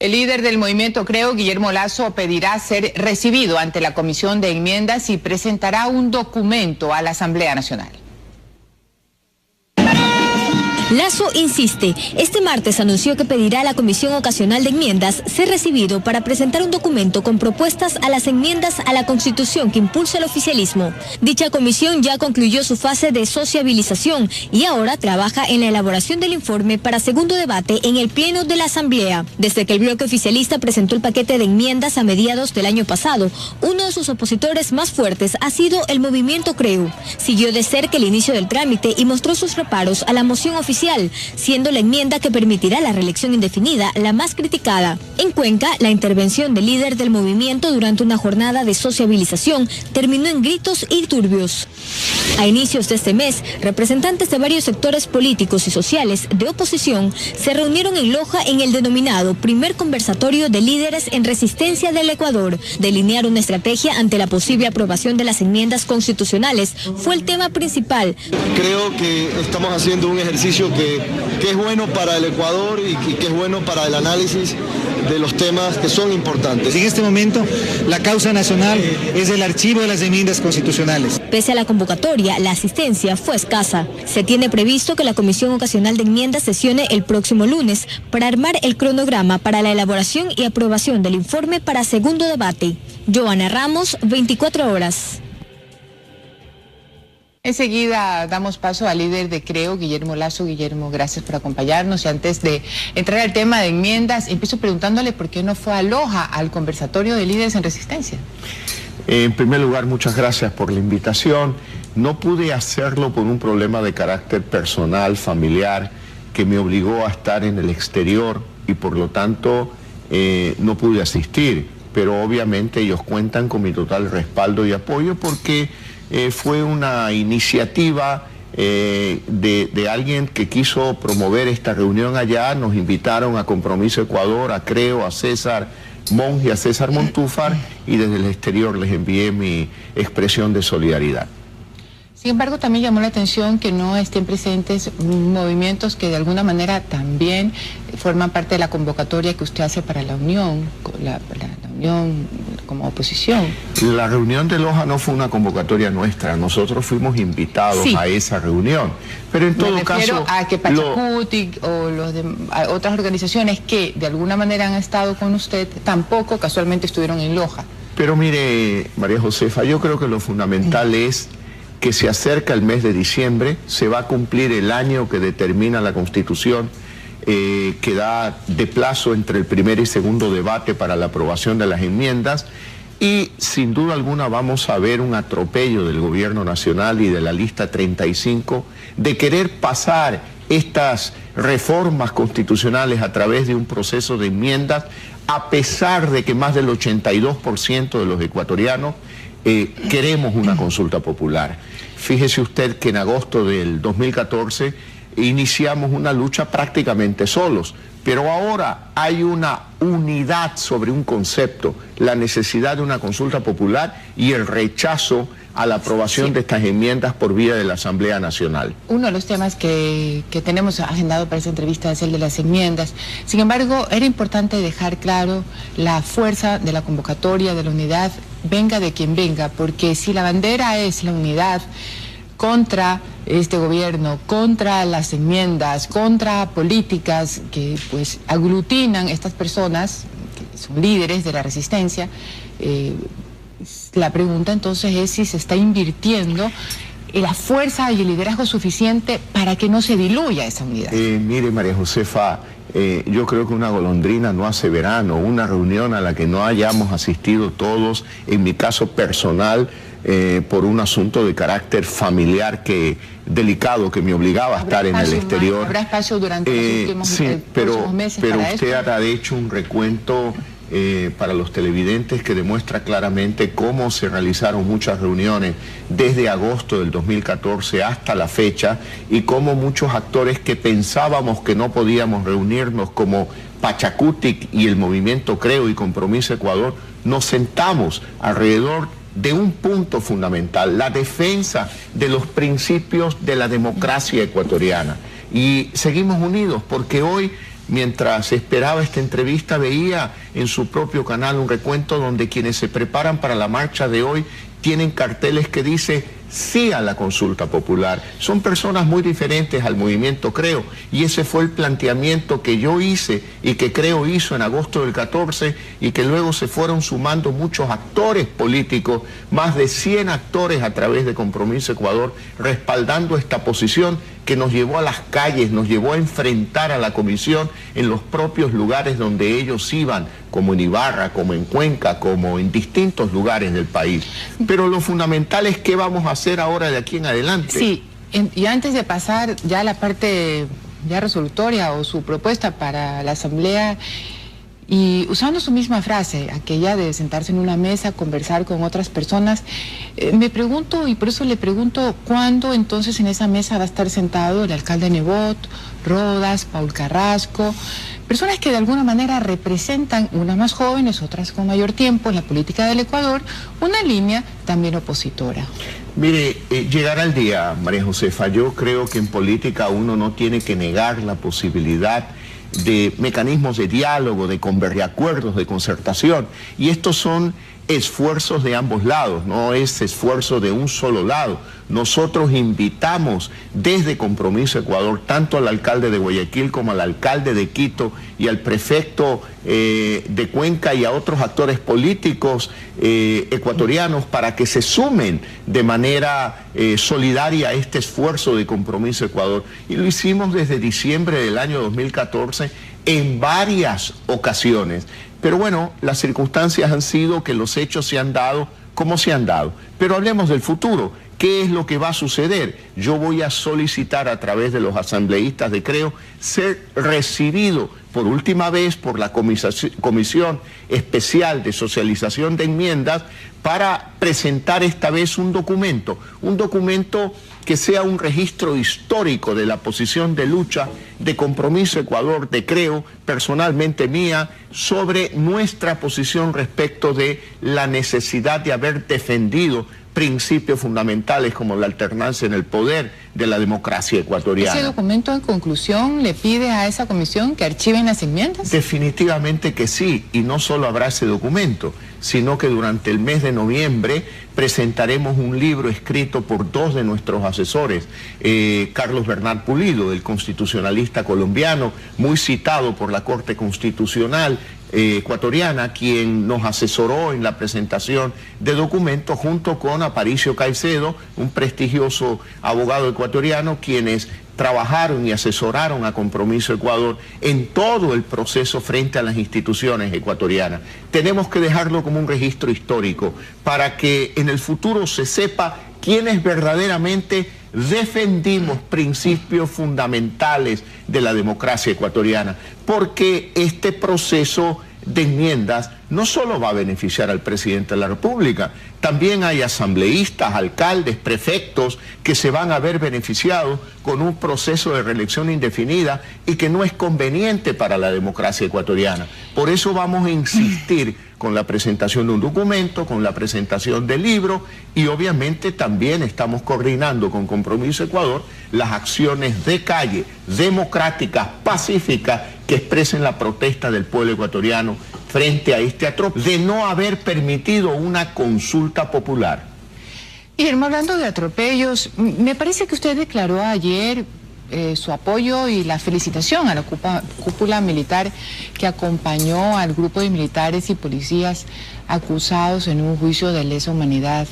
El líder del movimiento Creo, Guillermo Lasso, pedirá ser recibido ante la Comisión de Enmiendas y presentará un documento a la Asamblea Nacional. Lasso insiste. Este martes anunció que pedirá a la Comisión Ocasional de Enmiendas ser recibido para presentar un documento con propuestas a las enmiendas a la Constitución que impulsa el oficialismo. Dicha comisión ya concluyó su fase de sociabilización y ahora trabaja en la elaboración del informe para segundo debate en el Pleno de la Asamblea. Desde que el bloque oficialista presentó el paquete de enmiendas a mediados del año pasado, uno de sus opositores más fuertes ha sido el movimiento Creo. Siguió de cerca el inicio del trámite y mostró sus reparos a la moción oficial, siendo la enmienda que permitirá la reelección indefinida la más criticada. En Cuenca, la intervención del líder del movimiento durante una jornada de sociabilización terminó en gritos y turbios. A inicios de este mes, representantes de varios sectores políticos y sociales de oposición se reunieron en Loja en el denominado primer conversatorio de líderes en resistencia del Ecuador. Delinear una estrategia ante la posible aprobación de las enmiendas constitucionales fue el tema principal. Creo que estamos haciendo un ejercicio que es bueno para el Ecuador y que es bueno para el análisis de los temas que son importantes. En este momento, la causa nacional es el archivo de las enmiendas constitucionales. Pese a la convocatoria, la asistencia fue escasa. Se tiene previsto que la Comisión Ocasional de Enmiendas sesione el próximo lunes para armar el cronograma para la elaboración y aprobación del informe para segundo debate. Joana Ramos, 24 horas. Enseguida damos paso al líder de Creo, Guillermo Lasso. Guillermo, gracias por acompañarnos. Y antes de entrar al tema de enmiendas, empiezo preguntándole por qué no fue a Loja al conversatorio de líderes en resistencia. En primer lugar, muchas gracias por la invitación. No pude hacerlo por un problema de carácter personal, familiar, que me obligó a estar en el exterior y por lo tanto no pude asistir. Pero obviamente ellos cuentan con mi total respaldo y apoyo porque fue una iniciativa de alguien que quiso promover esta reunión allá. Nos invitaron a Compromiso Ecuador, a Creo, a César Monge, a César Montúfar, y desde el exterior les envié mi expresión de solidaridad. Sin embargo, también llamó la atención que no estén presentes movimientos que de alguna manera también forman parte de la convocatoria que usted hace para la Unión, la Unión como oposición. La reunión de Loja no fue una convocatoria nuestra, nosotros fuimos invitados a esa reunión. Pero en todo caso, a que Pachacuti o a otras organizaciones que de alguna manera han estado con usted tampoco casualmente estuvieron en Loja. Pero mire, María Josefa, yo creo que lo fundamental es que se acerca el mes de diciembre, se va a cumplir el año que determina la Constitución, que da de plazo entre el primer y segundo debate para la aprobación de las enmiendas, y sin duda alguna vamos a ver un atropello del gobierno nacional y de la lista 35 de querer pasar estas reformas constitucionales a través de un proceso de enmiendas, a pesar de que más del 82% de los ecuatorianos queremos una consulta popular. Fíjese usted que en agosto del 2014 iniciamos una lucha prácticamente solos, pero ahora hay una unidad sobre un concepto, la necesidad de una consulta popular y el rechazo a la aprobación de estas enmiendas por vía de la Asamblea Nacional. Uno de los temas que tenemos agendado para esta entrevista es el de las enmiendas. Sin embargo, era importante dejar claro la fuerza de la convocatoria, de la unidad, venga de quien venga, porque si la bandera es la unidad contra este gobierno, contra las enmiendas, contra políticas que pues aglutinan estas personas, que son líderes de la resistencia, la pregunta entonces es si se está invirtiendo la fuerza y el liderazgo suficiente para que no se diluya esa unidad. Mire, María Josefa, yo creo que una golondrina no hace verano, una reunión a la que no hayamos asistido todos, en mi caso personal, por un asunto de carácter familiar delicado que me obligaba a estar en el exterior. ¿Habrá espacio durante los últimos meses pero para usted esto? ha hecho un recuento para los televidentes que demuestra claramente cómo se realizaron muchas reuniones desde agosto del 2014 hasta la fecha, y cómo muchos actores que pensábamos que no podíamos reunirnos, como Pachacuti y el movimiento Creo y Compromiso Ecuador, nos sentamos alrededor de un punto fundamental, la defensa de los principios de la democracia ecuatoriana. Y seguimos unidos porque hoy mientras esperaba esta entrevista, veía en su propio canal un recuento donde quienes se preparan para la marcha de hoy tienen carteles que dice sí a la consulta popular. Son personas muy diferentes al movimiento Creo, y ese fue el planteamiento que yo hice y que Creo hizo en agosto del 14, y que luego se fueron sumando muchos actores políticos, más de 100 actores a través de Compromiso Ecuador, respaldando esta posición que nos llevó a las calles, nos llevó a enfrentar a la comisión en los propios lugares donde ellos iban, como en Ibarra, como en Cuenca, como en distintos lugares del país. Pero lo fundamental es qué vamos a hacer ahora de aquí en adelante. Sí, y antes de pasar ya a la parte ya resolutoria o su propuesta para la Asamblea, y usando su misma frase, aquella de sentarse en una mesa, conversar con otras personas, me pregunto, y por eso le pregunto, ¿cuándo entonces en esa mesa va a estar sentado el alcalde Nebot, Rodas, Paul Carrasco, personas que de alguna manera representan, unas más jóvenes, otras con mayor tiempo en la política del Ecuador, una línea también opositora? Mire, llegará el día, María Josefa. Yo creo que en política uno no tiene que negar la posibilidad de mecanismos de diálogo, de acuerdos, de concertación, y estos son esfuerzos de ambos lados, no es esfuerzo de un solo lado. Nosotros invitamos desde Compromiso Ecuador tanto al alcalde de Guayaquil como al alcalde de Quito y al prefecto de Cuenca y a otros actores políticos ecuatorianos para que se sumen de manera solidaria a este esfuerzo de Compromiso Ecuador. Y lo hicimos desde diciembre del año 2014 en varias ocasiones. Pero bueno, las circunstancias han sido que los hechos se han dado como se han dado. Pero hablemos del futuro. ¿Qué es lo que va a suceder? Yo voy a solicitar a través de los asambleístas de Creo ser recibido por última vez por la Comisión Especial de Socialización de Enmiendas para presentar esta vez un documento que sea un registro histórico de la posición de lucha de Compromiso Ecuador, de Creo, personalmente mía, sobre nuestra posición respecto de la necesidad de haber defendido principios fundamentales como la alternancia en el poder de la democracia ecuatoriana. ¿Ese documento en conclusión le pide a esa comisión que archiven las enmiendas? Definitivamente que sí, y no solo habrá ese documento, sino que durante el mes de noviembre presentaremos un libro escrito por dos de nuestros asesores, Carlos Bernal Pulido, el constitucionalista colombiano, muy citado por la Corte Constitucional ecuatoriana, quien nos asesoró en la presentación de documentos, junto con Aparicio Caicedo, un prestigioso abogado ecuatoriano, quienes trabajaron y asesoraron a Compromiso Ecuador en todo el proceso frente a las instituciones ecuatorianas. Tenemos que dejarlo como un registro histórico para que en el futuro se sepa quiénes verdaderamente defendimos principios fundamentales de la democracia ecuatoriana, porque este proceso de enmiendas no solo va a beneficiar al presidente de la República, también hay asambleístas, alcaldes, prefectos que se van a ver beneficiados con un proceso de reelección indefinida y que no es conveniente para la democracia ecuatoriana. Por eso vamos a insistir con la presentación de un documento, con la presentación del libro, y obviamente también estamos coordinando con Compromiso Ecuador las acciones de calle, democráticas, pacíficas, que expresen la protesta del pueblo ecuatoriano frente a este atropello de no haber permitido una consulta popular. Guillermo, hablando de atropellos, me parece que usted declaró ayer su apoyo y la felicitación a la cúpula militar que acompañó al grupo de militares y policías acusados en un juicio de lesa humanidad.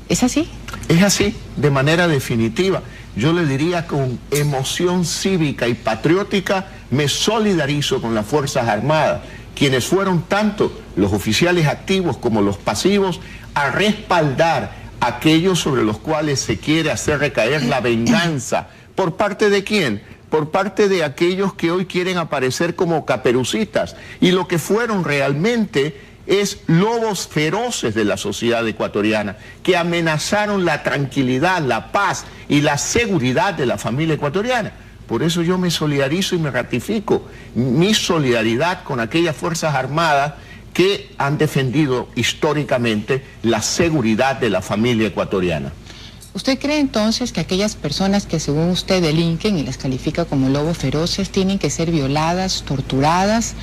¿Es así? Es así, de manera definitiva. Yo le diría con emoción cívica y patriótica, me solidarizo con las Fuerzas Armadas, quienes fueron tanto los oficiales activos como los pasivos a respaldar a aquellos sobre los cuales se quiere hacer recaer la venganza. ¿Por parte de quién? Por parte de aquellos que hoy quieren aparecer como caperucitas, y lo que fueron realmente es lobos feroces de la sociedad ecuatoriana, que amenazaron la tranquilidad, la paz y la seguridad de la familia ecuatoriana. Por eso yo me solidarizo y me ratifico mi solidaridad con aquellas Fuerzas Armadas que han defendido históricamente la seguridad de la familia ecuatoriana. ¿Usted cree entonces que aquellas personas que según usted delinquen y las califica como lobos feroces tienen que ser violadas, torturadas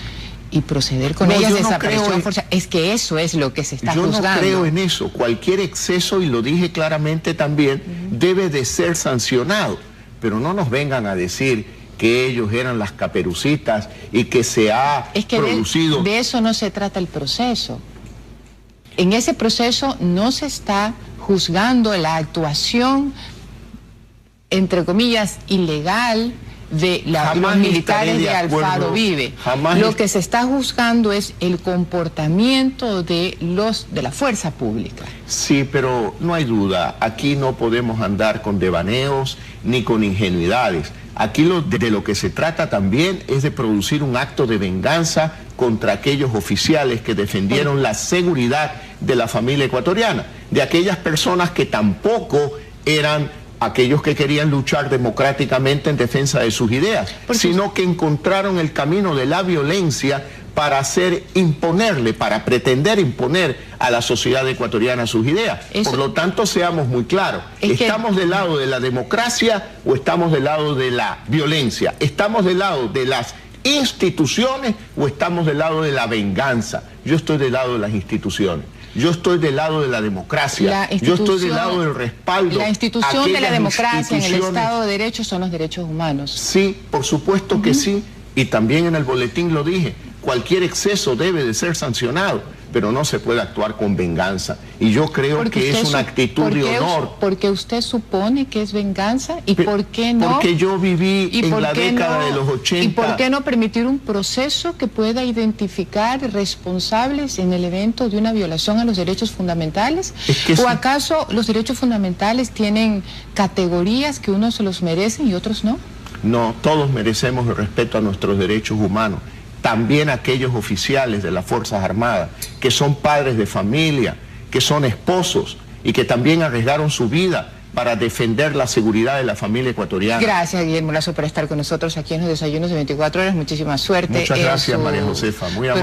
y proceder con ellas desaparición forzada? Es que eso es lo que se está juzgando. Yo no creo en eso. Cualquier exceso, y lo dije claramente también, debe de ser sancionado. Pero no nos vengan a decir que ellos eran las Caperucitas y que se ha producido... De eso no se trata el proceso. En ese proceso no se está juzgando la actuación, entre comillas, ilegal de los militares de Alfaro Vive. Lo que se está juzgando es el comportamiento de la fuerza pública. Sí, pero no hay duda, aquí no podemos andar con devaneos ni con ingenuidades. Aquí de lo que se trata también es de producir un acto de venganza contra aquellos oficiales que defendieron la seguridad de la familia ecuatoriana, de aquellas personas que tampoco eran aquellos que querían luchar democráticamente en defensa de sus ideas, sino que encontraron el camino de la violencia para para pretender imponer a la sociedad ecuatoriana sus ideas. Por lo tanto, seamos muy claros, ¿estamos del lado de la democracia o estamos del lado de la violencia? ¿Estamos del lado de las instituciones o estamos del lado de la venganza? Yo estoy del lado de las instituciones. Yo estoy del lado de la democracia, yo estoy del lado del respaldo. La institución de la democracia en el Estado de Derecho son los derechos humanos. Sí, por supuesto que sí, y también en el boletín lo dije, cualquier exceso debe de ser sancionado, pero no se puede actuar con venganza. Y yo creo que es una actitud de honor. ¿Porque usted supone que es venganza? ¿Y por qué no? Porque yo viví en la década de los 80. ¿Y por qué no permitir un proceso que pueda identificar responsables en el evento de una violación a los derechos fundamentales? ¿O acaso los derechos fundamentales tienen categorías que unos se los merecen y otros no? No, todos merecemos el respeto a nuestros derechos humanos. También aquellos oficiales de las Fuerzas Armadas, que son padres de familia, que son esposos y que también arriesgaron su vida para defender la seguridad de la familia ecuatoriana. Gracias, Guillermo Lazo, por estar con nosotros aquí en los desayunos de 24 horas. Muchísima suerte. Muchas gracias, María Josefa. Muy amable.